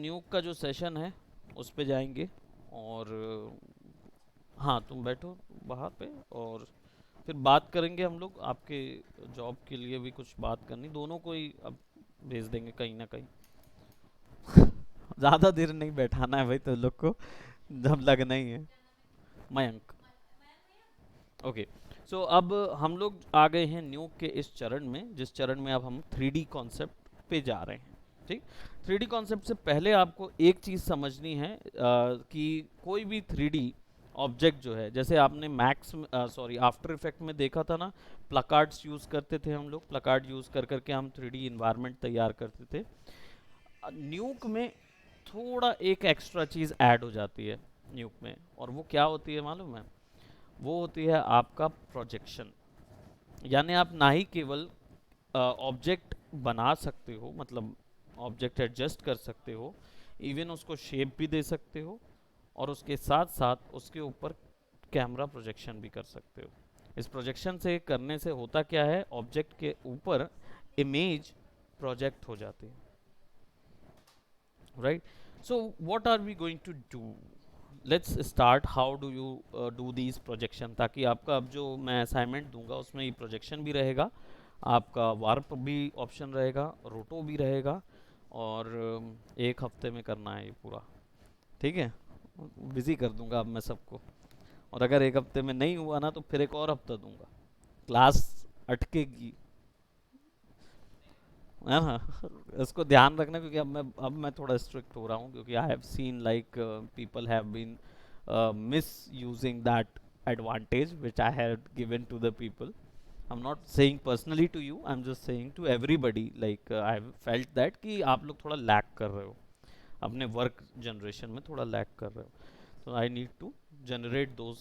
न्यूक का जो सेशन है उस पे जाएंगे। और हाँ, तुम बैठो वहाँ पे, और फिर बात करेंगे हम लोग। आपके जॉब के लिए भी कुछ बात करनी, दोनों को ही अब भेज देंगे कहीं ना कहीं। ज़्यादा देर नहीं बैठाना है भाई तो लोग को, जब लगना ही है। मयंक। ओके। सो अब हम लोग आ गए हैं न्यूक के इस चरण में, जिस चरण में अब हम 3D कॉन्सेप्ट पे जा रहे हैं। ठीक। 3D कॉन्सेप्ट से पहले आपको एक चीज़ समझनी है कि कोई भी 3D ऑब्जेक्ट जो है, जैसे आपने मैक्स सॉरी आफ्टर इफेक्ट में देखा था ना, प्लकार्ड्स यूज़ करते थे हम लोग, प्लकार्ड यूज़ कर करके हम 3D इन्वायरमेंट तैयार करते थे। न्यूक में थोड़ा एक एक्स्ट्रा चीज़ ऐड हो जाती है न्यूक में, और वो क्या होती है मालूम है? वो होती है आपका प्रोजेक्शन। यानी आप ना ही केवल ऑब्जेक्ट बना सकते हो, मतलब ऑब्जेक्ट एडजस्ट कर सकते हो, इवन उसको शेप भी दे सकते हो, और उसके साथ साथ उसके ऊपर कैमरा प्रोजेक्शन भी कर सकते हो। इस प्रोजेक्शन से करने से होता क्या है, ऑब्जेक्ट के ऊपर इमेज प्रोजेक्ट हो जाती है, right? So what are we going to do? Let's start. How do you do these projection, ताकि आपका अब जो मैं असाइनमेंट दूंगा उसमें ये प्रोजेक्शन भी रहेगा, आपका वार्प भी ऑप्शन रहेगा, रोटो भी रहेगा, और एक हफ्ते में करना है ये पूरा। ठीक है, बिजी कर दूंगा अब मैं सबको। और अगर एक हफ्ते में नहीं हुआ ना तो फिर एक और हफ्ता दूंगा, क्लास अटकेगी, है ना? इसको ध्यान रखना, क्योंकि अब मैं थोड़ा स्ट्रिक्ट हो रहा हूँ, क्योंकि I have seen like people have been misusing that advantage which I had given to the people. I'm not saying personally to you, I'm just saying to everybody, like I have felt that कि आप लोग थोड़ा lack कर रहे हो अपने work generation में, थोड़ा लैक कर रहे हो, तो I need to generate those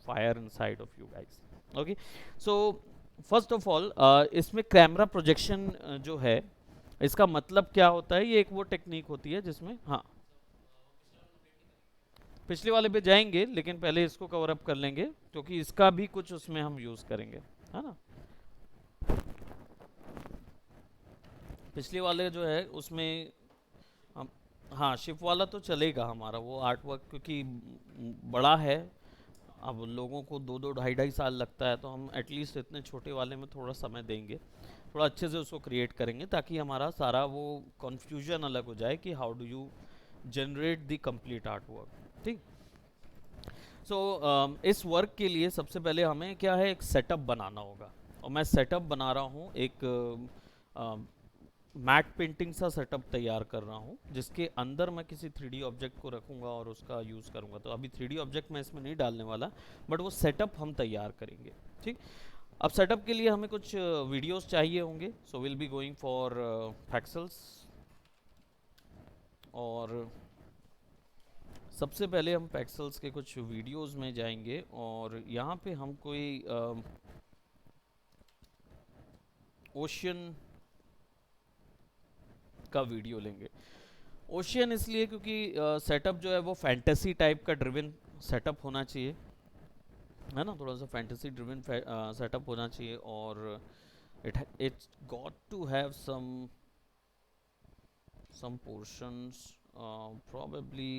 fire inside of you guys. Okay. So first of all, इसमें कैमरा प्रोजेक्शन जो है, इसका मतलब क्या होता है? ये एक वो टेक्निक होती है जिसमें, हाँ, पिछले वाले पे जाएंगे, लेकिन पहले इसको कवर अप कर लेंगे, क्योंकि इसका भी कुछ उसमें हम यूज़ करेंगे, है ना? पिछले वाले जो है उसमें हम, हाँ, शिप वाला तो चलेगा हमारा, वो आर्ट वर्क क्योंकि बड़ा है। अब लोगों को 2-2 ढाई-ढाई साल लगता है, तो हम एटलीस्ट इतने छोटे वाले में थोड़ा समय देंगे, थोड़ा अच्छे से उसको क्रिएट करेंगे, ताकि हमारा सारा वो कन्फ्यूजन अलग हो जाए कि how do you generate the complete art work. ठीक। सो इस वर्क के लिए सबसे पहले हमें क्या है, एक सेटअप बनाना होगा। और मैं सेटअप बना रहा हूँ, एक मैट पेंटिंग सा सेटअप तैयार कर रहा हूँ, जिसके अंदर मैं किसी 3D ऑब्जेक्ट को रखूँगा और उसका यूज़ करूँगा। तो अभी 3D ऑब्जेक्ट मैं इसमें नहीं डालने वाला, बट वो सेटअप हम तैयार करेंगे। ठीक। अब सेटअप के लिए हमें कुछ वीडियोस चाहिए होंगे, so will be going for Pexels. और सबसे पहले हम पैक्सल्स के कुछ वीडियोस में जाएंगे, और यहाँ पे हम कोई ओशियन का वीडियो लेंगे। ओशियन इसलिए क्योंकि सेटअप जो है वो फैंटेसी टाइप का ड्रिवन सेटअप होना चाहिए, है ना? थोड़ा सा फैंटेसी ड्रिवन सेटअप होना चाहिए, और it's got to have some portions, probably,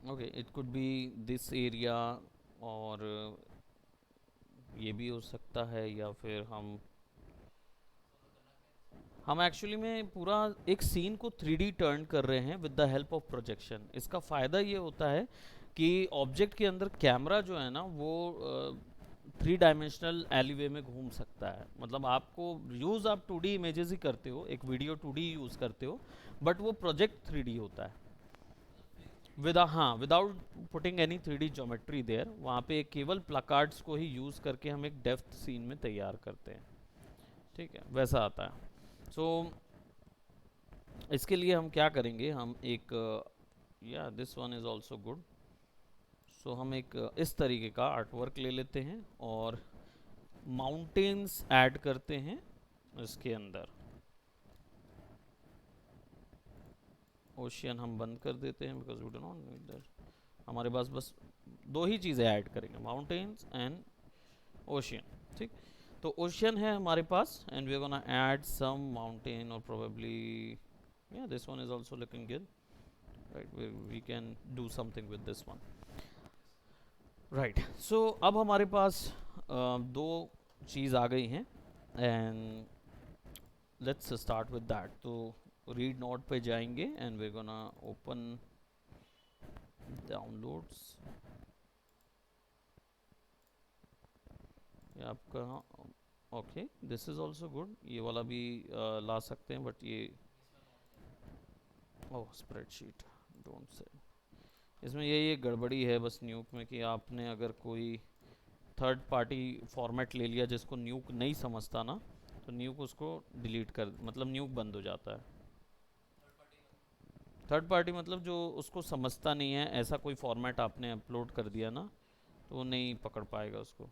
okay, it could be this area, और ये भी हो सकता है, या फिर हम एक्चुअली में पूरा एक सीन को 3D टर्न कर रहे हैं with the help of projection. इसका फ़ायदा ये होता है कि ऑब्जेक्ट के अंदर कैमरा जो है ना, वो 3 डायमेंशनल एलिवे में घूम सकता है। मतलब आपको यूज़ आप 2D इमेजेस ही करते हो, एक वीडियो 2D यूज़ करते हो, बट वो प्रोजेक्ट 3D होता है, हाँ, without putting any 3D geometry there. वहाँ पे केवल प्लाकार्ड्स को ही यूज़ करके हम एक डेप्थ सीन में तैयार करते हैं। ठीक है, वैसा आता है। सो इसके लिए हम क्या करेंगे, हम एक, या this one is also good. So हम एक इस तरीके का आर्ट वर्क ले लेते हैं, और माउंटेन्स ऐड करते हैं इसके अंदर। ओशियन हम बंद कर देते हैं, because we do not need that. हमारे पास बस दो ही चीज़ें ऐड करेंगे, माउंटेन्स एंड ओशियन। ठीक। तो ओशियन है हमारे पास and we are gonna add some mountain और प्रोबेबली या this one is also looking good, right, we can do something with this one, right. So अब हमारे पास दो चीज़ आ गई हैं and let's start with that. तो रीड नोट पे जाएंगे and we gonna open downloads. ये आपका okay, this is also good, ये वाला भी ला सकते हैं बट ये ओह स्प्रेडशीट डोंट से, इसमें ये गड़बड़ी है बस न्यूक में कि आपने अगर कोई थर्ड पार्टी फॉर्मेट ले लिया जिसको न्यूक नहीं समझता ना, तो न्यूक उसको डिलीट कर, मतलब न्यूक बंद हो जाता है। थर्ड पार्टी मतलब जो उसको समझता नहीं है, ऐसा कोई फॉर्मेट आपने अपलोड कर दिया ना, तो वो नहीं पकड़ पाएगा उसको।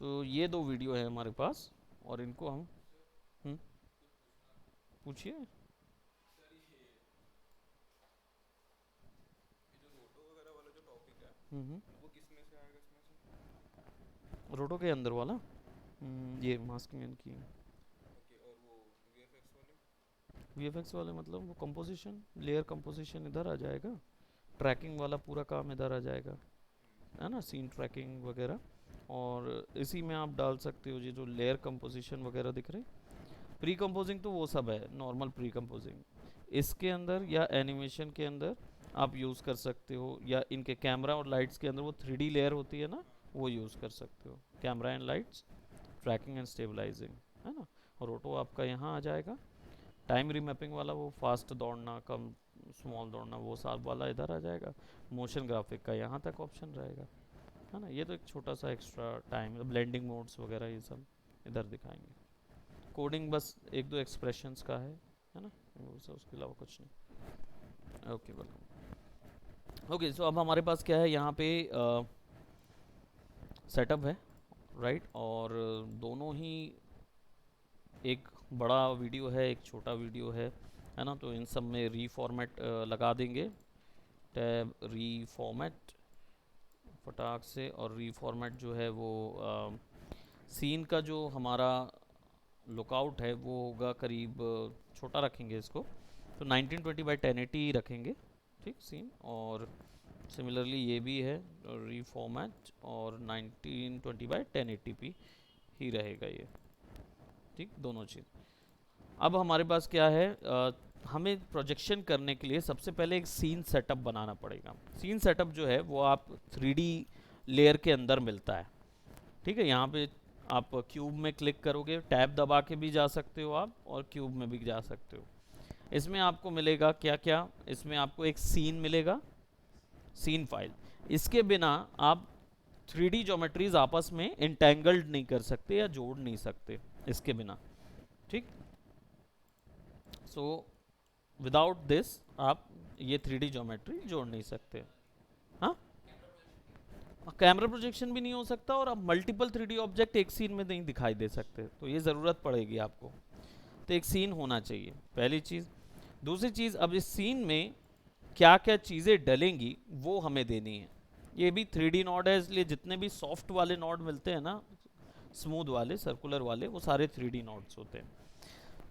तो ये दो वीडियो है हमारे पास और इनको हम पूछिए। रोटो के अंदर वाला ये मास्किंग की वीएफएक्स वाले मतलब वो कंपोजिशन, लेयर कंपोजिशन इधर आ जाएगा, ट्रैकिंग वाला पूरा काम इधर आ जाएगा, है ना, सीन ट्रैकिंग वगैरह। और इसी में आप डाल सकते हो ये जो लेयर कंपोजिशन वगैरह दिख रहे, प्री कंपोजिंग तो वो सब है नॉर्मल प्री कंपोजिंग, इसके अंदर या एनिमेशन के अंदर आप यूज़ कर सकते हो, या इनके कैमरा और लाइट्स के अंदर वो 3D लेयर होती है ना, वो यूज़ कर सकते हो, camera and lights, tracking and stabilizing, है ना। और ऑटो आपका यहाँ आ जाएगा, टाइम रीमैपिंग वाला वो फास्ट दौड़ना कम स्मॉल दौड़ना वो सब वाला इधर आ जाएगा, मोशन ग्राफिक का यहाँ तक ऑप्शन रहेगा, है ना। ये तो एक छोटा सा एक्स्ट्रा टाइम, ब्लेंडिंग मोड्स वगैरह ये सब इधर दिखाएंगे। कोडिंग बस एक दो एक्सप्रेशंस का है ना, उसके अलावा कुछ नहीं। Okay welcome. ओके सो अब हमारे पास क्या है यहाँ पे सेटअप है, राइट, और दोनों ही एक बड़ा वीडियो है एक छोटा वीडियो है ना। तो इन सब में रीफॉर्मेट लगा देंगे, टैब रीफॉर्मेट फटाक से, और रीफॉर्मेट जो है वो सीन का जो हमारा लुकआउट है वो होगा करीब छोटा रखेंगे इसको, तो 1920 by 1080 रखेंगे, ठीक सीन। और सिमिलरली ये भी है रीफॉर्मेट और 1920 by 1080p ही रहेगा ये, ठीक दोनों चीज़। अब हमारे पास क्या है, हमें प्रोजेक्शन करने के लिए सबसे पहले एक सीन सेटअप बनाना पड़ेगा। सीन सेटअप जो है वो आप 3D लेयर के अंदर मिलता है, ठीक है। यहाँ पे आप क्यूब में क्लिक करोगे, टैब दबा के भी जा सकते हो आप, और क्यूब में भी जा सकते हो। इसमें आपको मिलेगा क्या क्या, इसमें आपको एक सीन मिलेगा, सीन फाइल। इसके बिना आप 3D ज्योमेट्रीज आपस में इंटेंगल्ड नहीं कर सकते या जोड़ नहीं सकते इसके बिना, ठीक। सो विदाउट दिस आप ये 3D ज्योमेट्री जोड़ नहीं सकते। हाँ, कैमरा प्रोजेक्शन भी नहीं हो सकता और आप मल्टीपल 3D ऑब्जेक्ट एक सीन में नहीं दिखाई दे सकते, तो ये ज़रूरत पड़ेगी आपको। तो एक सीन होना चाहिए पहली चीज़। दूसरी चीज़, अब इस सीन में क्या क्या चीज़ें डलेंगी वो हमें देनी है। ये भी 3D नॉड है, इसलिए जितने भी सॉफ्ट वाले नॉड मिलते हैं ना, स्मूथ वाले सर्कुलर वाले, वो सारे 3D नॉड्स होते हैं।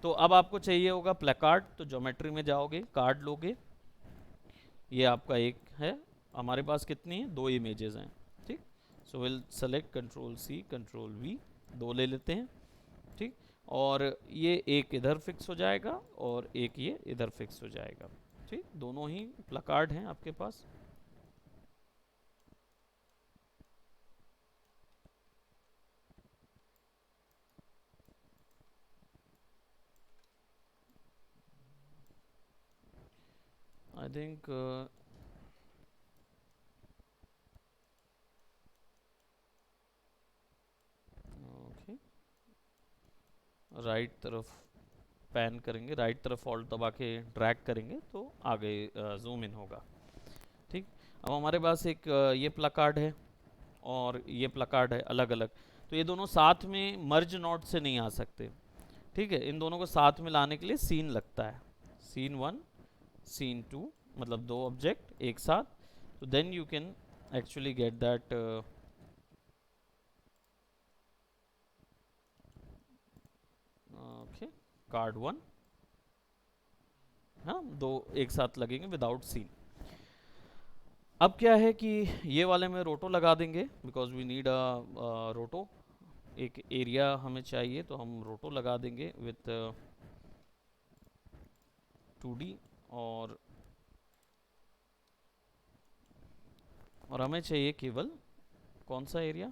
तो अब आपको चाहिए होगा प्लेकार्ड, तो ज्योमेट्री में जाओगे, कार्ड लोगे, ये आपका एक है, हमारे पास कितनी है, दो इमेजेस हैं, ठीक। So will select control C control V, दो ले लेते हैं, ठीक। और ये एक इधर फिक्स हो जाएगा और एक ये इधर फिक्स हो जाएगा, ठीक। दोनों ही प्लेकार्ड हैं आपके पास। आई थिंक ओके, राइट तरफ पैन करेंगे, राइट तरफ ऑल्ट दबा के ड्रैग करेंगे तो आगे जूम इन होगा, ठीक। अब हमारे पास एक ये प्लेकार्ड है और ये प्लेकार्ड है अलग अलग, तो ये दोनों साथ में मर्ज नोट से नहीं आ सकते, ठीक है। इन दोनों को साथ में लाने के लिए सीन लगता है, सीन 1 सीन 2, मतलब दो ऑब्जेक्ट एक साथ, तो then you can actually get that card 1, हाँ, दो एक साथ लगेंगे विदाउट सीन। अब क्या है कि ये वाले में रोटो लगा देंगे, बिकॉज वी नीड अ रोटो, एक एरिया हमें चाहिए, तो हम रोटो लगा देंगे विथ 2D। और हमें चाहिए केवल कौन सा एरिया,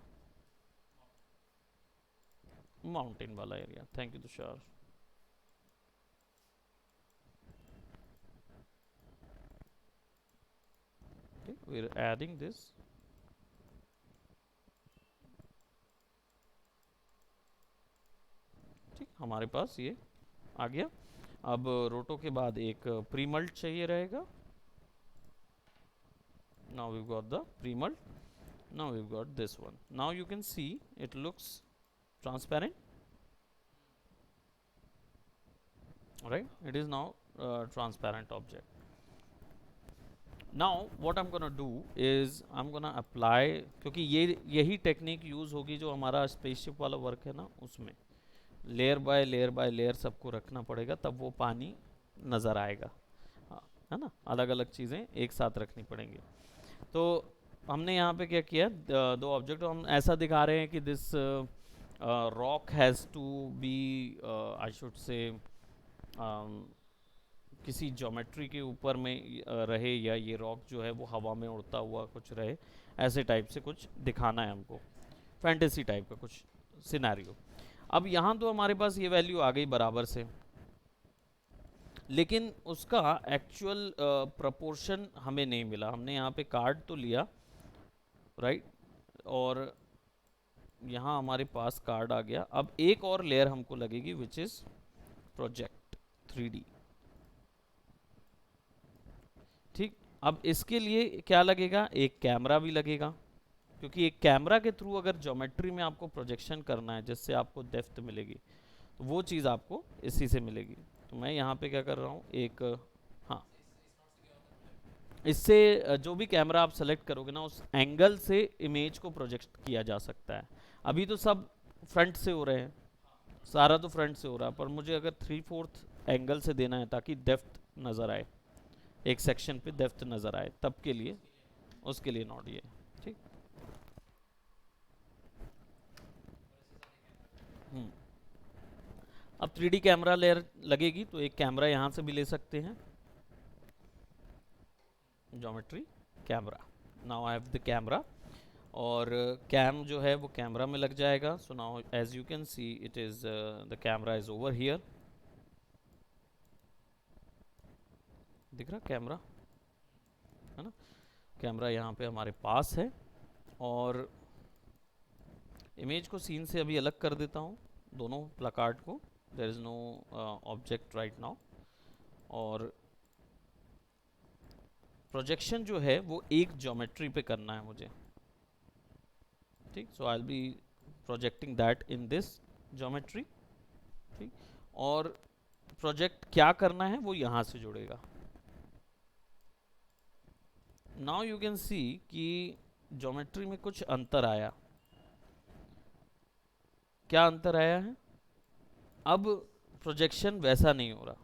माउंटेन वाला एरिया। Thank you Tushar. ठीक, वी आर एडिंग दिस। ठीक, हमारे पास ये आ गया। अब रोटो के बाद एक प्रीमल्ट चाहिए रहेगा। Now we've got the pre-mult. Now we've got this one. Now you can see it looks transparent, right? It is now transparent object. Now what I'm gonna do is I'm gonna apply, क्योंकि ये यही technique use होगी जो हमारा spaceship वाला work है ना, उसमें लेयर बाय लेयर सबको रखना पड़ेगा, तब वो पानी नज़र आएगा। हाँ, है ना, अलग अलग चीज़ें एक साथ रखनी पड़ेंगी। तो हमने यहाँ पे क्या किया, दो ऑब्जेक्ट हम ऐसा दिखा रहे हैं कि this rock has to be, I should say, किसी ज्योमेट्री के ऊपर में रहे, या ये रॉक जो है वो हवा में उड़ता हुआ कुछ रहे, ऐसे टाइप से कुछ दिखाना है हमको, फैंटेसी टाइप का कुछ सिनेरियो। अब यहाँ तो हमारे पास ये वैल्यू आ गई बराबर से, लेकिन उसका एक्चुअल प्रपोर्शन हमें नहीं मिला। हमने यहाँ पे कार्ड तो लिया, राइट, और यहाँ हमारे पास कार्ड आ गया। अब एक और लेयर हमको लगेगी विच इज प्रोजेक्ट 3D। ठीक, अब इसके लिए क्या लगेगा, एक कैमरा भी लगेगा, क्योंकि एक कैमरा के थ्रू अगर ज्योमेट्री में आपको प्रोजेक्शन करना है जिससे आपको डेप्थ मिलेगी, तो वो चीज़ आपको इसी से मिलेगी। तो मैं यहाँ पे क्या कर रहा हूँ, एक, हाँ, इससे जो भी कैमरा आप सेलेक्ट करोगे ना, उस एंगल से इमेज को प्रोजेक्ट किया जा सकता है। अभी तो सब फ्रंट से हो रहे हैं, सारा तो फ्रंट से हो रहा है, पर मुझे अगर 3/4 एंगल से देना है ताकि डेप्थ नज़र आए, एक सेक्शन पे डेप्थ नज़र आए, तब के लिए, उसके लिए नॉट ये। ठीक, अब 3D कैमरा लेयर लगेगी, तो एक कैमरा यहाँ से भी ले सकते हैं, geometry camera. Now I have the camera, और कैम जो है वो कैमरा में लग जाएगा। So now as you can see it is the camera is over here. दिख रहा कैमरा, है ना, कैमरा यहाँ पे हमारे पास है। और इमेज को सीन से अभी अलग कर देता हूँ, दोनों प्लाकार्ड को, there is no object right now. और प्रोजेक्शन जो है वो एक ज्योमेट्री पे करना है मुझे। ठीक, so I will be projecting that in this geometry. ठीक, और प्रोजेक्ट क्या करना है वो यहाँ से जुड़ेगा। नाउ यू कैन सी कि ज्योमेट्री में कुछ अंतर आया। क्या अंतर आया है, अब प्रोजेक्शन वैसा नहीं हो रहा,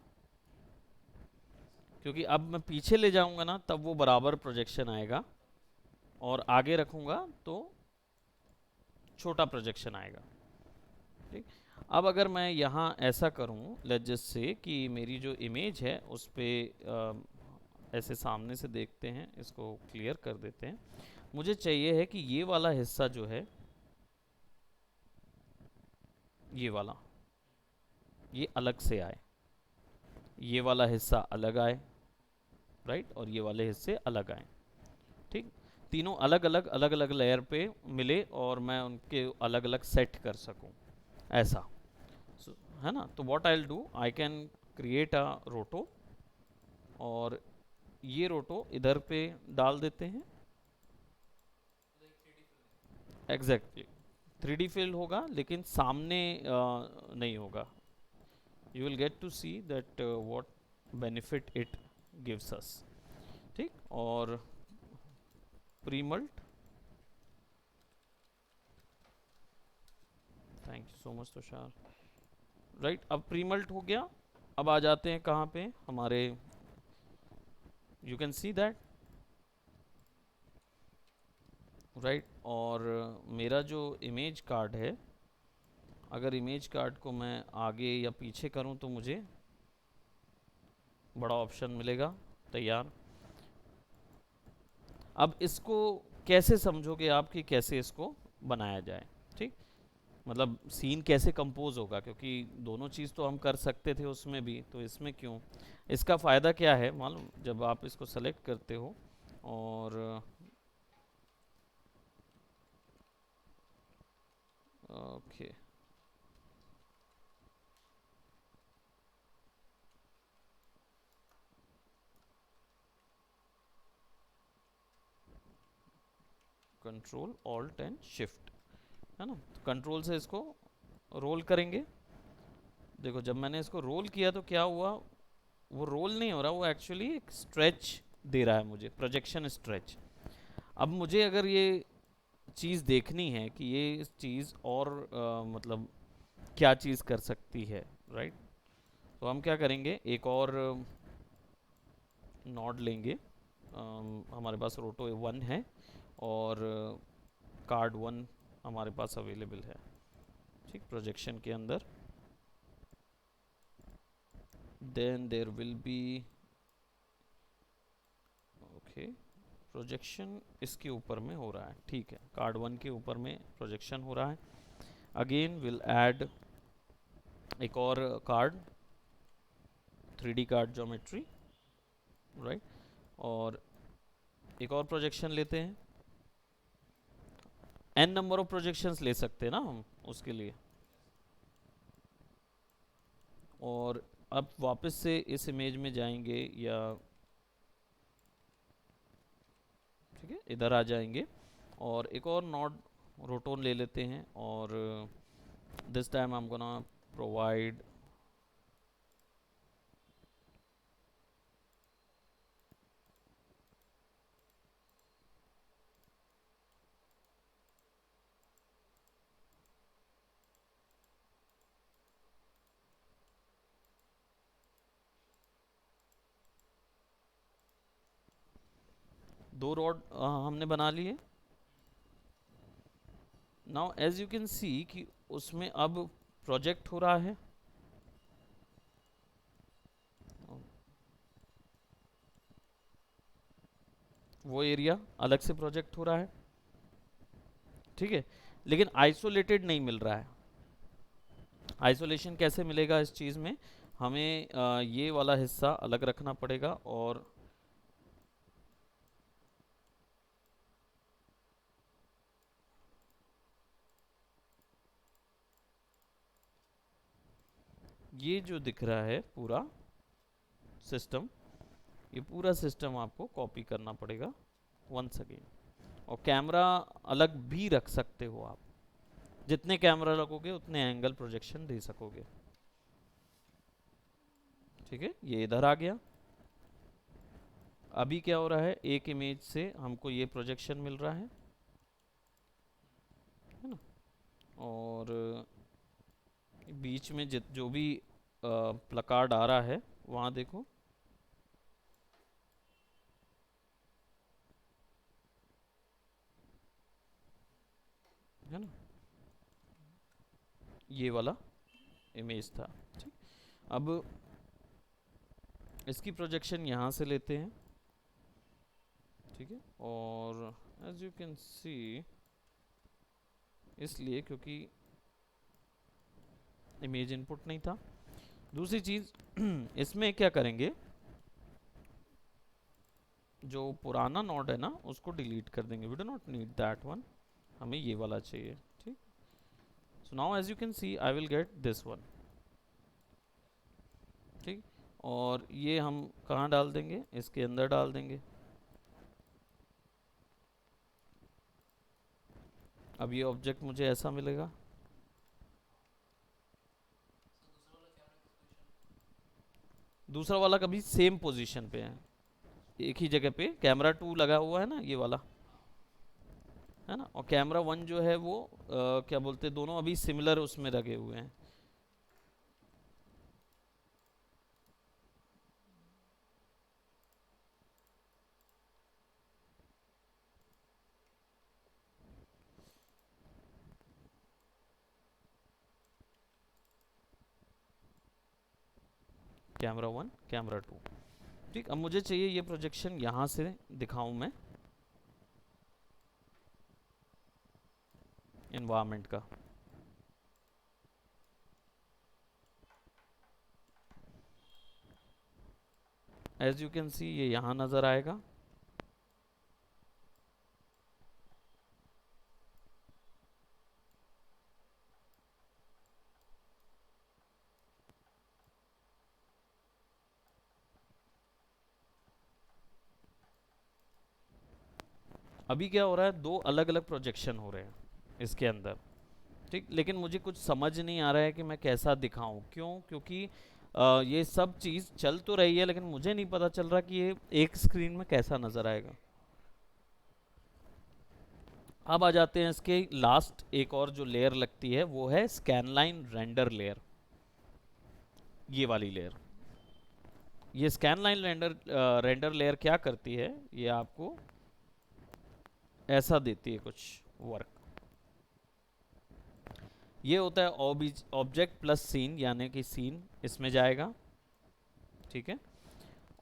क्योंकि अब मैं पीछे ले जाऊंगा ना तब वो बराबर प्रोजेक्शन आएगा, और आगे रखूंगा तो छोटा प्रोजेक्शन आएगा। ठीक, अब अगर मैं यहाँ ऐसा करूँ, लेट्स जस्ट से कि मेरी जो इमेज है उस पर ऐसे सामने से देखते हैं, इसको क्लियर कर देते हैं। मुझे चाहिए है कि ये वाला हिस्सा जो है, ये वाला, ये अलग से आए, ये वाला हिस्सा अलग आए, राइट, और ये वाले हिस्से अलग आए। ठीक, तीनों अलग अलग लेयर पे मिले और मैं उनके अलग अलग सेट कर सकूं, ऐसा। है ना, तो what I will do, I can create a रोटो, और ये रोटो इधर पे डाल देते हैं। एग्जैक्टली, 3D फिल होगा, लेकिन सामने नहीं होगा। You will get to see that what benefit it gives us. ठीक, और premult, thank you so much Tushar. Right. अब प्रीमल्ट हो गया। अब आ जाते हैं कहाँ पे हमारे, you can see that, right. और मेरा जो इमेज कार्ड है, अगर इमेज कार्ड को मैं आगे या पीछे करूं तो मुझे बड़ा ऑप्शन मिलेगा, तैयार। अब इसको कैसे समझोगे आप कि कैसे इसको बनाया जाए, ठीक। मतलब सीन कैसे कंपोज होगा, क्योंकि दोनों चीज़ तो हम कर सकते थे उसमें भी, तो इसमें क्यों। इसका फ़ायदा क्या है मालूम, जब आप इसको सेलेक्ट करते हो और okay, control alt and shift, है ना। कंट्रोल से इसको रोल करेंगे। देखो जब मैंने इसको रोल किया तो क्या हुआ, वो रोल नहीं हो रहा, वो एक्चुअली एक स्ट्रेच दे रहा है मुझे, प्रोजेक्शन स्ट्रेच। अब मुझे अगर ये चीज़ देखनी है कि ये चीज़ और मतलब क्या चीज़ कर सकती है, राइट। तो हम क्या करेंगे, एक और नॉड लेंगे। हमारे पास रोटो 1 है और कार्ड 1 हमारे पास अवेलेबल है, ठीक, प्रोजेक्शन के अंदर। Then there will be, okay, projection इसके ऊपर में हो रहा है, ठीक है, कार्ड 1 के ऊपर में प्रोजेक्शन हो रहा है। अगेन विल ऐड एक और card, 3D card geometry, right. और एक और प्रोजेक्शन लेते हैं, n नंबर ऑफ प्रोजेक्शंस ले सकते हैं ना हम उसके लिए। और अब वापस से इस इमेज में जाएंगे या ठीक है इधर आ जाएंगे और एक और नॉड रोटोन ले लेते हैं और this time I am gonna provide दो रॉड हमने बना लिए। Now as you can see कि उसमें अब प्रोजेक्ट हो रहा है, वो एरिया अलग से प्रोजेक्ट हो रहा है, ठीक है, लेकिन आइसोलेटेड नहीं मिल रहा है। आइसोलेशन कैसे मिलेगा इस चीज़ में, हमें ये वाला हिस्सा अलग रखना पड़ेगा और ये जो दिख रहा है पूरा सिस्टम, ये पूरा सिस्टम आपको कॉपी करना पड़ेगा वंस अगेन। और कैमरा अलग भी रख सकते हो आप, जितने कैमरा रखोगे उतने एंगल प्रोजेक्शन दे सकोगे, ठीक है। ये इधर आ गया। अभी क्या हो रहा है, एक इमेज से हमको ये प्रोजेक्शन मिल रहा है ना। और बीच में जो भी प्लकार्ड आ रहा है वहाँ देखो, है ना, ये वाला इमेज था, ठीक। अब इसकी प्रोजेक्शन यहाँ से लेते हैं, ठीक है। और एज यू कैन सी, इसलिए क्योंकि इमेज इनपुट नहीं था। दूसरी चीज़ इसमें क्या करेंगे, जो पुराना नोड है ना उसको डिलीट कर देंगे, we do not need that one, हमें ये वाला चाहिए, ठीक। So now as you can see I will get this one, ठीक। और ये हम कहाँ डाल देंगे, इसके अंदर डाल देंगे। अब ये ऑब्जेक्ट मुझे ऐसा मिलेगा, दूसरा वाला कभी सेम पोजीशन पे है, एक ही जगह पे कैमरा 2 लगा हुआ है ना ये वाला, है ना। और कैमरा 1 जो है वो क्या बोलते हैं, दोनों अभी सिमिलर उसमें लगे हुए हैं, कैमरा 1, कैमरा 2। ठीक, अब मुझे चाहिए ये प्रोजेक्शन यहाँ से दिखाऊं मैं इन्वायरमेंट का। एज यू कैन सी ये यहाँ नज़र आएगा। अभी क्या हो रहा है, दो अलग अलग प्रोजेक्शन हो रहे हैं इसके अंदर। ठीक, लेकिन मुझे कुछ समझ नहीं आ रहा है कि मैं कैसा दिखाऊं। क्यों? क्योंकि ये सब चीज़ चल तो रही है लेकिन मुझे नहीं पता चल रहा कि ये एक स्क्रीन में कैसा नज़र आएगा। अब आ जाते हैं इसके लास्ट एक और जो लेयर लगती है वो है स्कैनलाइन रेंडर लेयर, ये वाली लेयर। ये स्कैनलाइन रेंडर लेयर क्या करती है, ये आपको ऐसा देती है कुछ वर्क। ये होता है ऑब्जेक्ट प्लस सीन, यानी कि सीन इसमें जाएगा। ठीक है,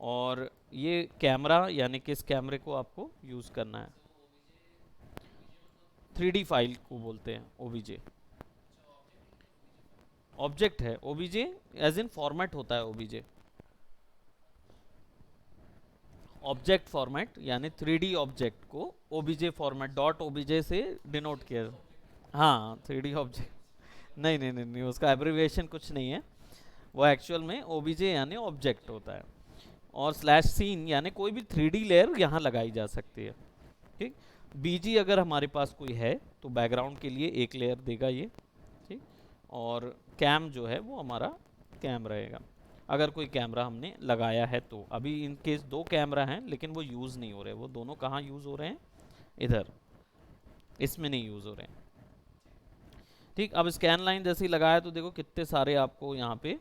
और ये कैमरा यानी कि इस कैमरे को आपको यूज़ करना है। 3D फाइल को बोलते हैं ओबीजे। ऑब्जेक्ट है ओबीजे, एज इन फॉर्मेट होता है ओबीजे। ऑब्जेक्ट फॉर्मेट यानी 3D ऑब्जेक्ट को ओबीजे फॉर्मेट डॉट ओबीजे से डिनोट किया। हाँ, 3D ऑब्जेक्ट। नहीं नहीं नहीं नहीं, उसका एब्रिविएशन कुछ नहीं है। वो एक्चुअल में ओबीजे यानी ऑब्जेक्ट होता है। और स्लैश सीन यानी कोई भी 3D लेयर यहाँ लगाई जा सकती है। ठीक, बीजी अगर हमारे पास कोई है तो बैकग्राउंड के लिए एक लेयर देगा ये। ठीक, और कैम जो है वो हमारा कैम रहेगा, अगर कोई कैमरा हमने लगाया है तो। अभी इन केस दो कैमरा हैं लेकिन वो यूज़ नहीं हो रहे। वो दोनों कहाँ यूज़ हो रहे हैं? इधर, इसमें नहीं यूज़ हो रहे हैं। ठीक, अब स्कैन लाइन जैसे ही लगाया तो देखो कितने सारे आपको यहाँ पे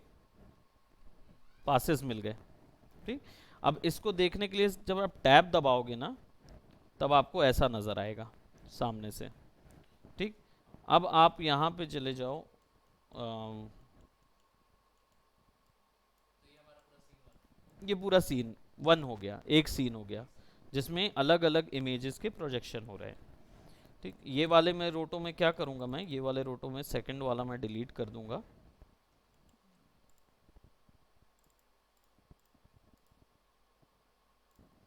पासेस मिल गए। ठीक, अब इसको देखने के लिए जब आप टैब दबाओगे ना तब आपको ऐसा नज़र आएगा सामने से। ठीक, अब आप यहाँ पे चले जाओ। ये पूरा सीन 1 हो गया, एक सीन हो गया जिसमें अलग अलग इमेजेस के प्रोजेक्शन हो रहे हैं। ठीक, ये वाले में रोटो में क्या करूँगा मैं, ये वाले रोटो में सेकंड वाला मैं डिलीट कर दूंगा।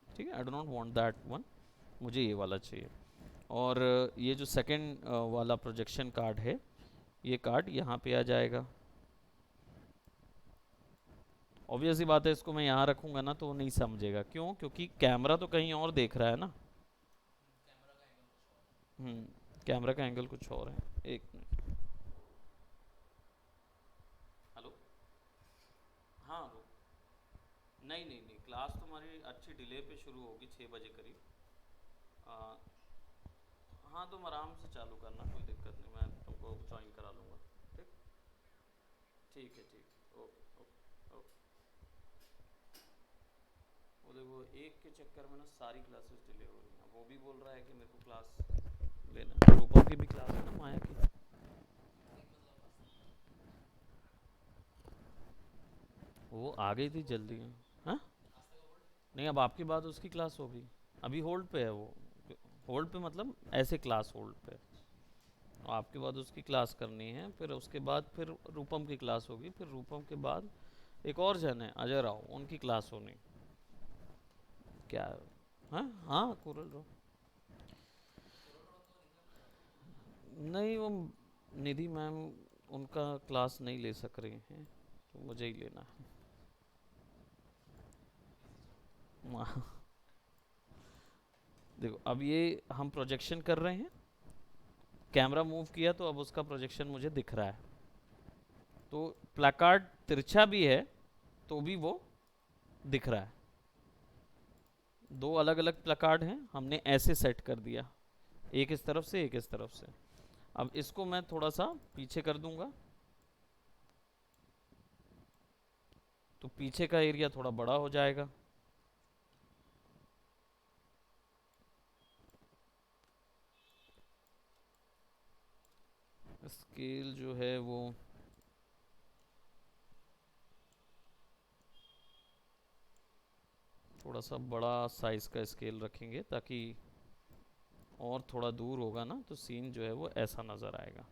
ठीक है, I do not want that one, मुझे ये वाला चाहिए। और ये जो सेकंड वाला प्रोजेक्शन कार्ड है, ये कार्ड यहाँ पे आ जाएगा। ऑब्वियस सी बात है, इसको मैं यहाँ रखूँगा ना तो वो नहीं समझेगा। क्यों? क्योंकि कैमरा तो कहीं और देख रहा है ना। कैमरा का एंगल कुछ और है। एक मिनट। हेलो। हाँ रुक। नहीं नहीं नहीं, क्लास तुम्हारी अच्छी डिले पे शुरू होगी, 6 बजे करीब। आ, हाँ, तुम आराम से चालू करना, कोई दिक्कत नहीं, मैं तुमको ज्वाइन करा लूँगा। ठीक, ठीक है, ठीक, ओके ओके ओके। वो देखो एक के चक्कर में ना सारी क्लासेस डिले हो रही हैं। वो भी बोल रहा है कि मेरे को क्लास लेना, रूपम की भी क्लास है ना, माया की। वो आ गई थी जल्दी। हाँ, नहीं, अब आपके बाद उसकी क्लास होगी। अभी होल्ड पे है वो। होल्ड पे मतलब ऐसे क्लास होल्ड पे है। आपके बाद उसकी क्लास करनी है, फिर उसके बाद फिर रूपम की क्लास होगी, फिर रूपम के बाद एक और जन है अजय राव, उनकी क्लास होनी। क्या? हाँ हाँ, कुरल राव। नहीं, वो निधि मैम उनका क्लास नहीं ले सक रही हैं तो मुझे ही लेना है। देखो, अब ये हम प्रोजेक्शन कर रहे हैं, कैमरा मूव किया तो अब उसका प्रोजेक्शन मुझे दिख रहा है। तो प्लाकार्ड तिरछा भी है तो भी वो दिख रहा है। दो अलग अलग प्लाकार्ड हैं, हमने ऐसे सेट कर दिया, एक इस तरफ से एक इस तरफ से। अब इसको मैं थोड़ा सा पीछे कर दूंगा तो पीछे का एरिया थोड़ा बड़ा हो जाएगा। स्केल जो है वो थोड़ा सा बड़ा साइज का स्केल रखेंगे ताकि और थोड़ा दूर होगा ना तो सीन जो है वो ऐसा नज़र आएगा,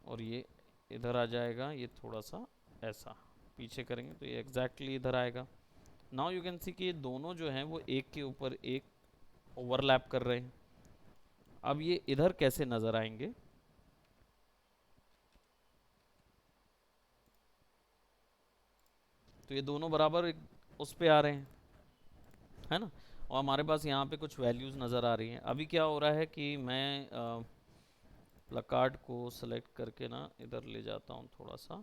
और ये इधर आ जाएगा, ये थोड़ा सा ऐसा पीछे करेंगे तो ये एग्जैक्टली इधर आएगा। नाउ यू कैन सी कि ये दोनों जो हैं वो एक के ऊपर एक ओवरलैप कर रहे हैं। अब ये इधर कैसे नज़र आएंगे, तो ये दोनों बराबर उस पे आ रहे हैं, है ना। और हमारे पास यहाँ पे कुछ वैल्यूज़ नज़र आ रही हैं। अभी क्या हो रहा है कि मैं प्लकार्ड को सेलेक्ट करके ना इधर ले जाता हूँ थोड़ा सा,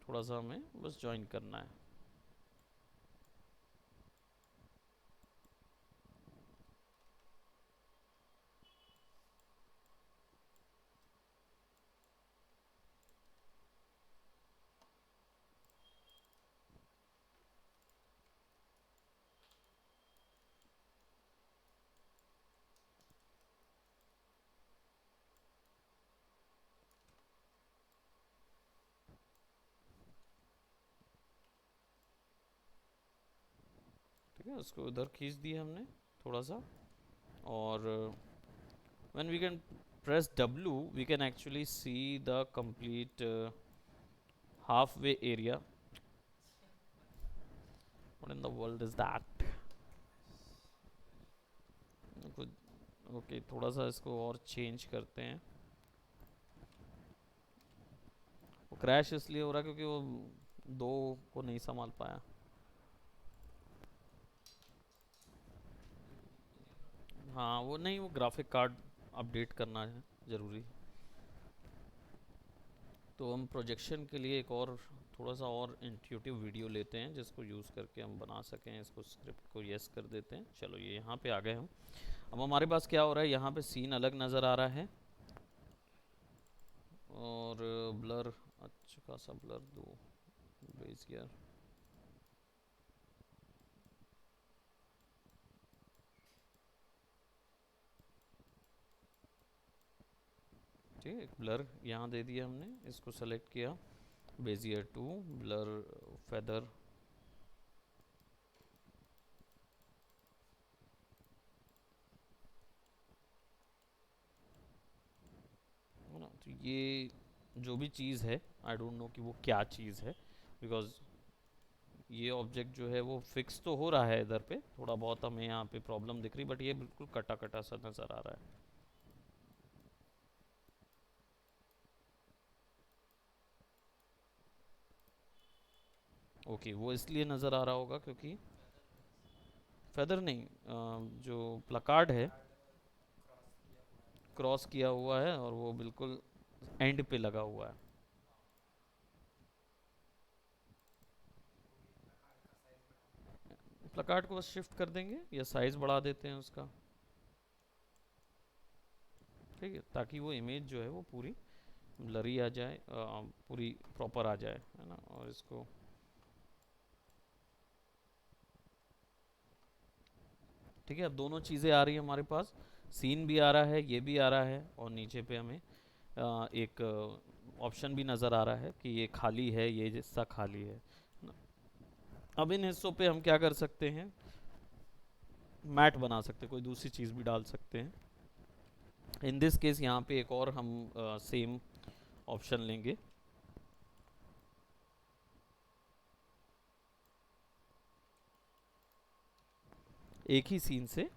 थोड़ा सा हमें बस ज्वाइन करना है। ठीक है, उसको इधर खींच दिया हमने थोड़ा सा, और when we can press W we can actually see the complete halfway area. What in the world is that? कुछ ओके, थोड़ा सा इसको और चेंज करते हैं। वो क्रैश इसलिए हो रहा है क्योंकि वो दो को नहीं संभाल पाया। हाँ वो नहीं, वो ग्राफिक कार्ड अपडेट करना है ज़रूरी। तो हम प्रोजेक्शन के लिए एक और थोड़ा सा और इंट्यूटिव वीडियो लेते हैं जिसको यूज़ करके हम बना सकें। इसको स्क्रिप्ट को यस कर देते हैं। चलो ये यहाँ पे आ गए हम। अब हमारे पास क्या हो रहा है, यहाँ पे सीन अलग नज़र आ रहा है और ब्लर अच्छा खासा ब्लर दो बेस यार। ठीक है, ब्लर यहाँ दे दिया हमने, इसको सेलेक्ट किया, बेजियर 2 ब्लर फेदर, है ना। तो ये जो भी चीज़ है आई डोंट नो कि वो क्या चीज़ है, बिकॉज ये ऑब्जेक्ट जो है वो फिक्स तो हो रहा है इधर पे, थोड़ा बहुत हमें यहाँ पे प्रॉब्लम दिख रही, बट ये बिल्कुल कटा कटा सा नज़र आ रहा है। ओके, वो इसलिए नज़र आ रहा होगा क्योंकि फेदर नहीं, जो प्लकार्ड है क्रॉस किया हुआ है और वो बिल्कुल एंड पे लगा हुआ है। प्लकार्ड को बस शिफ्ट कर देंगे या साइज बढ़ा देते हैं उसका, ठीक है, ताकि वो इमेज जो है वो पूरी ब्लरी आ जाए, पूरी प्रॉपर आ जाए, है ना। और इसको ठीक है, अब दोनों चीज़ें आ रही है हमारे पास, सीन भी आ रहा है, ये भी आ रहा है, और नीचे पे हमें एक ऑप्शन भी नज़र आ रहा है कि ये खाली है, ये हिस्सा खाली है ना। अब इन हिस्सों पे हम क्या कर सकते हैं, मैट बना सकते हैं, कोई दूसरी चीज़ भी डाल सकते हैं। इन दिस केस यहाँ पे एक और हम सेम ऑप्शन लेंगे, एक ही सीन से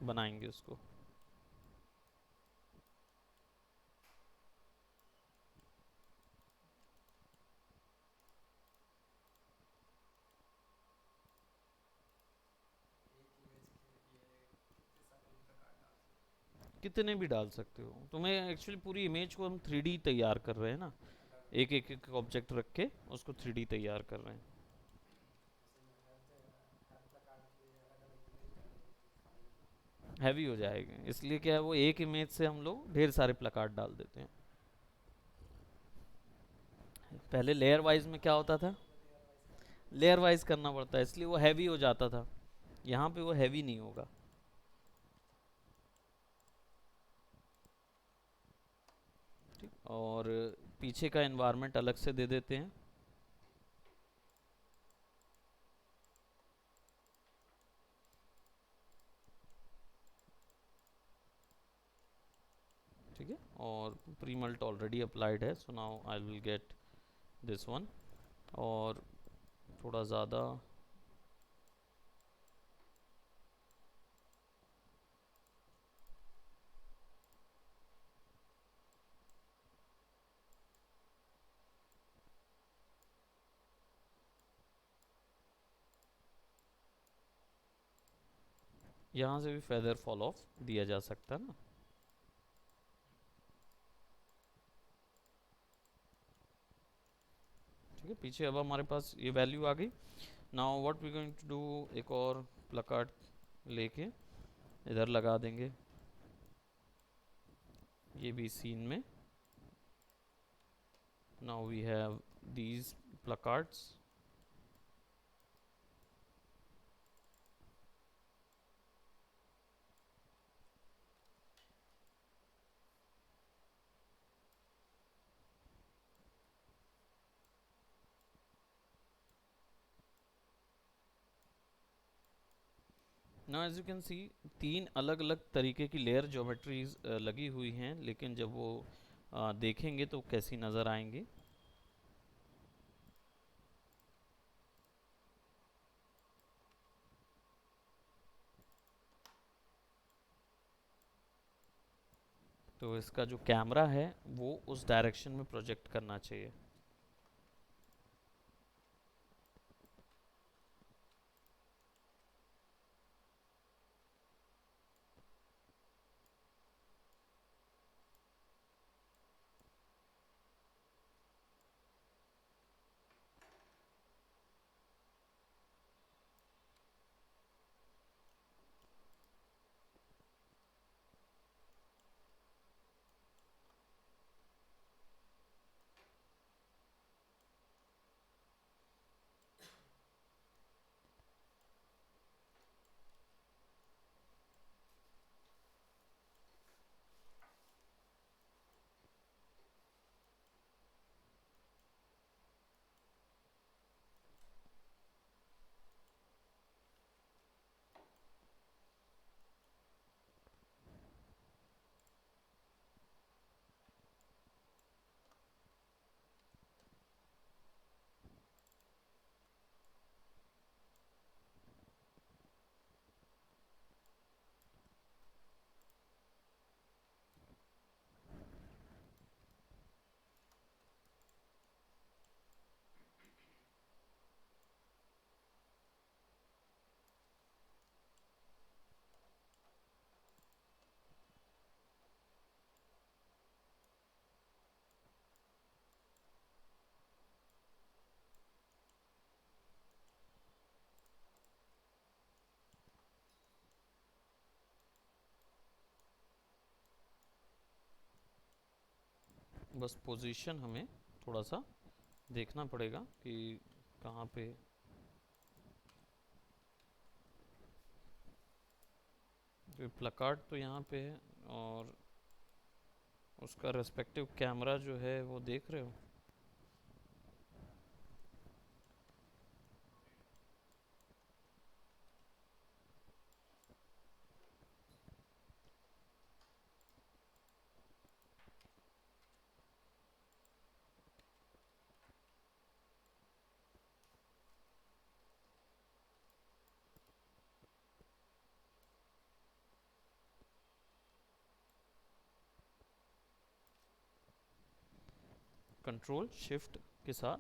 बनाएंगे उसको। कितने भी डाल सकते हो, तुम्हें एक्चुअली पूरी इमेज को हम 3D तैयार कर रहे हैं ना, एक एक एक ऑब्जेक्ट रख के उसको 3D तैयार कर रहे हैं। हैवी हो जाएगा, इसलिए क्या है वो एक इमेज से हम लोग ढेर सारे प्लकार्ड डाल देते हैं। पहले लेयर वाइज में क्या होता था, लेयर वाइज करना पड़ता है, इसलिए वो हैवी हो जाता था। यहाँ पे वो हैवी नहीं होगा। ठीक, और पीछे का एनवायरनमेंट अलग से दे देते हैं। ठीक है, और प्री मल्ट ऑलरेडी अप्लाइड है, so now I will get this one. और थोड़ा ज़्यादा, यहाँ से भी फेदर फॉल ऑफ दिया जा सकता है ना। ठीक है, पीछे अब हमारे पास ये वैल्यू आ गई। Now what we going to do, एक और प्लकार्ड लेके इधर लगा देंगे, ये भी सीन में। Now we have these placards. Now as you can see, तीन अलग अलग तरीके की लेयर ज्योमेट्रीज लगी हुई हैं, लेकिन जब वो देखेंगे तो कैसी नज़र आएंगी। तो इसका जो कैमरा है वो उस डायरेक्शन में प्रोजेक्ट करना चाहिए। बस पोजीशन हमें थोड़ा सा देखना पड़ेगा कि कहाँ पे। जो प्लकार्ड तो यहाँ पे है, और उसका रेस्पेक्टिव कैमरा जो है वो देख रहे हो। कंट्रोल शिफ्ट के साथ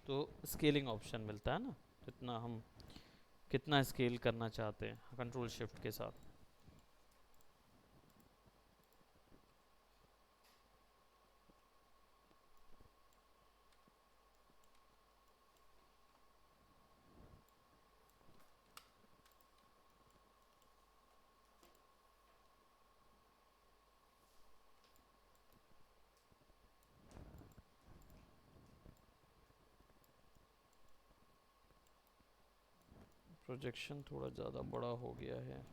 तो स्केलिंग ऑप्शन मिलता है ना, जितना हम कितना स्केल करना चाहते हैं कंट्रोल शिफ्ट के साथ। प्रोजेक्शन थोड़ा ज़्यादा बड़ा हो गया है।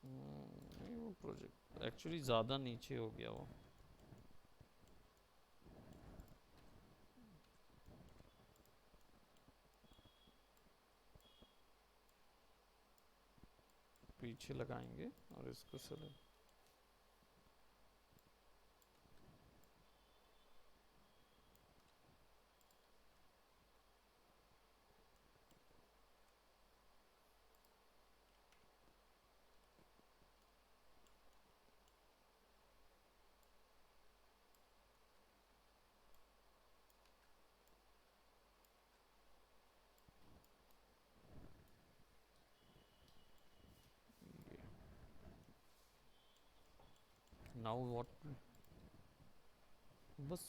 नहीं, वो प्रोजेक्ट एक्चुअली ज़्यादा नीचे हो गया वो। पीछे लगाएंगे और इसको सेलेक्ट। Now what? बस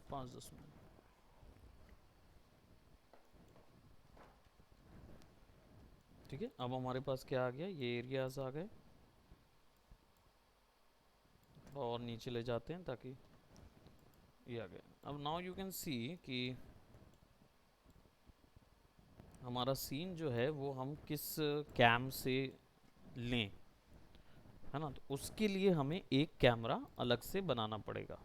5-10 मिनट। ठीक है, अब हमारे पास क्या आ गया, ये एरियाज आ गए। और नीचे ले जाते हैं ताकि ये आ गया। अब नाउ यू कैन सी कि हमारा सीन जो है वो हम किस कैम से लें, है ना। तो उसके लिए हमें एक कैमरा अलग से बनाना पड़ेगा,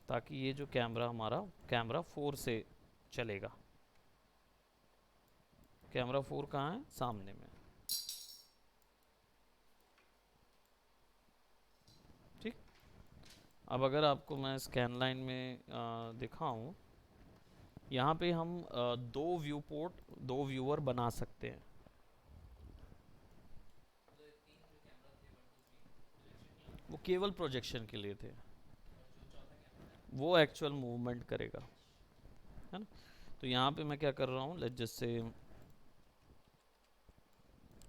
ताकि ये जो कैमरा हमारा कैमरा 4 से चलेगा। कैमरा 4 कहाँ है? सामने में। ठीक। अब अगर आपको मैं स्कैन लाइन में दिखाऊं, यहाँ पे हम दो व्यू पोर्ट, दो व्यूअर बना सकते हैं। वो केवल प्रोजेक्शन के लिए थे, वो एक्चुअल मूवमेंट करेगा, है ना। तो यहाँ पे मैं क्या कर रहा हूँ, लेट्स जस्ट से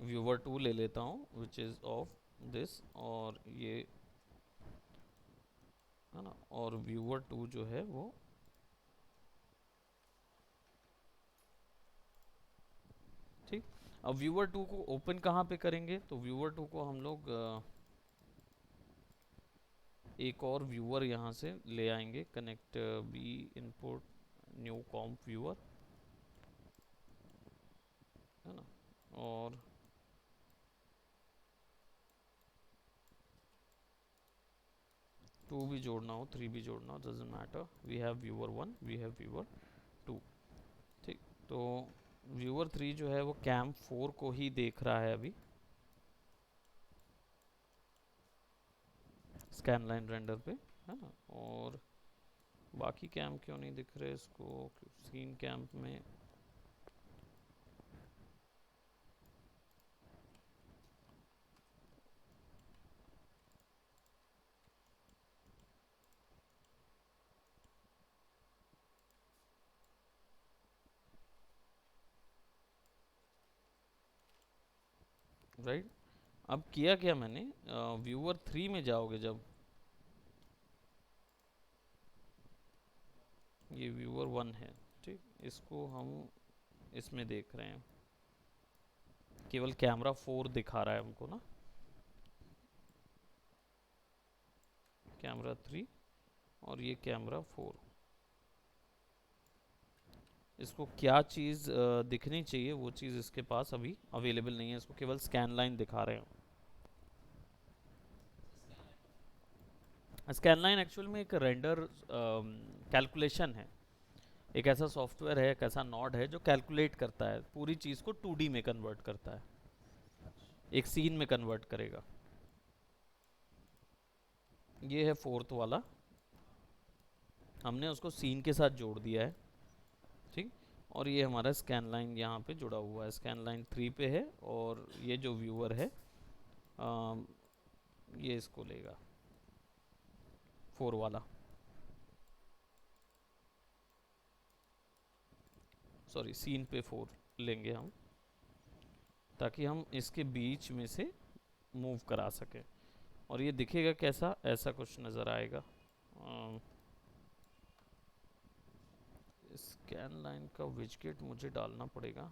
व्यूअर 2 ले लेता हूँ विच इज़ ऑफ दिस, और ये, है ना। और व्यूअर 2 जो है वो, ठीक। अब व्यूअर 2 को ओपन कहाँ पे करेंगे, तो व्यूअर 2 को हम लोग एक और व्यूअर यहाँ से ले आएंगे, कनेक्ट बी इनपुट न्यू कॉम्प व्यूअर, है ना। और टू भी जोड़ना हो, 3 भी जोड़ना हो, doesn't matter. We have viewer 1, we have viewer 2। ठीक। तो व्यूअर 3 जो है वो कैम 4 को ही देख रहा है अभी स्कैन लाइन रेंडर पे, है ना। और बाकी कैम क्यों नहीं दिख रहे इसको, सीन कैम्प में। राइट। अब किया क्या मैंने, व्यूअर 3 में जाओगे जब, ये व्यूअर 1 है, ठीक। इसको हम इसमें देख रहे हैं, केवल कैमरा 4 दिखा रहा है हमको ना, कैमरा 3 और ये कैमरा 4। इसको क्या चीज़ दिखनी चाहिए, वो चीज़ इसके पास अभी अवेलेबल नहीं है, इसको केवल स्कैन लाइन दिखा रहे हैं। स्कैन लाइन एक्चुअल में एक रेंडर कैलकुलेशन है, एक ऐसा सॉफ्टवेयर है, एक ऐसा नॉड है जो कैलकुलेट करता है, पूरी चीज़ को 2D में कन्वर्ट करता है, एक सीन में कन्वर्ट करेगा। ये है 4th वाला, हमने उसको सीन के साथ जोड़ दिया है, ठीक। और ये हमारा स्कैन लाइन यहाँ पे जुड़ा हुआ है, स्कैन लाइन 3 पे है, और ये जो व्यूअर है ये इसको लेगा 4 वाला, सॉरी सीन पे 4 लेंगे हम, ताकि हम इसके बीच में से मूव करा सकें। और ये दिखेगा कैसा, ऐसा कुछ नज़र आएगा। स्कैन लाइन का विजगेट मुझे डालना पड़ेगा।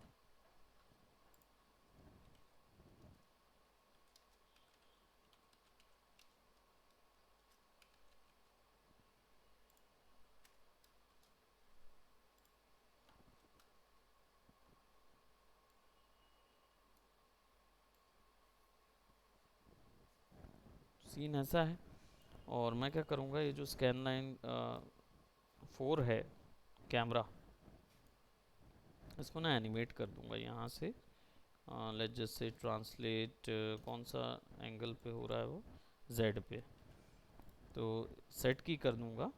सीन ऐसा है, और मैं क्या करूँगा, ये जो स्कैन लाइन 4 है कैमरा, इसको ना एनिमेट कर दूंगा यहाँ से। लेट्स जस्ट से ट्रांसलेट, कौन सा एंगल पे हो रहा है वो, जेड पे, तो सेट की कर दूंगा।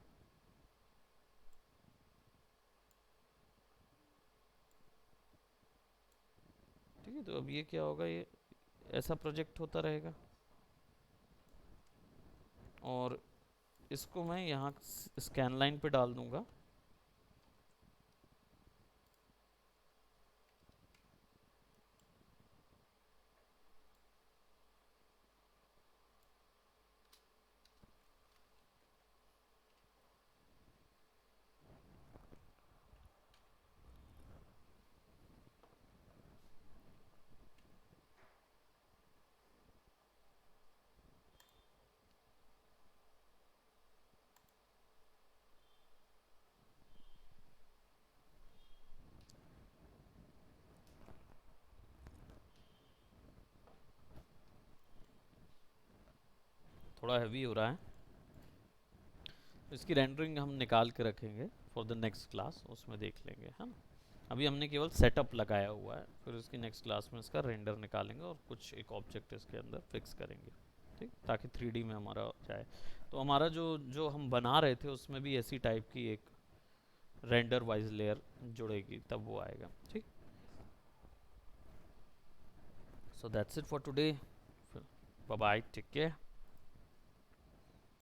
ठीक है, तो अब ये क्या होगा, ये ऐसा प्रोजेक्ट होता रहेगा, और इसको मैं यहाँ स्कैन लाइन पे डाल दूंगा। थोड़ा हैवी हो रहा है, इसकी रेंडरिंग हम निकाल के रखेंगे फॉर द नेक्स्ट क्लास, उसमें देख लेंगे, है ना। अभी हमने केवल सेटअप लगाया हुआ है, फिर उसकी नेक्स्ट क्लास में इसका रेंडर निकालेंगे और कुछ एक ऑब्जेक्ट इसके अंदर फिक्स करेंगे, ठीक, ताकि 3D में हमारा जाए। तो हमारा जो जो हम बना रहे थे उसमें भी ऐसी टाइप की एक रेंडर वाइज लेयर जुड़ेगी, तब वो आएगा, ठीक। So that's it for today, bye bye, take care.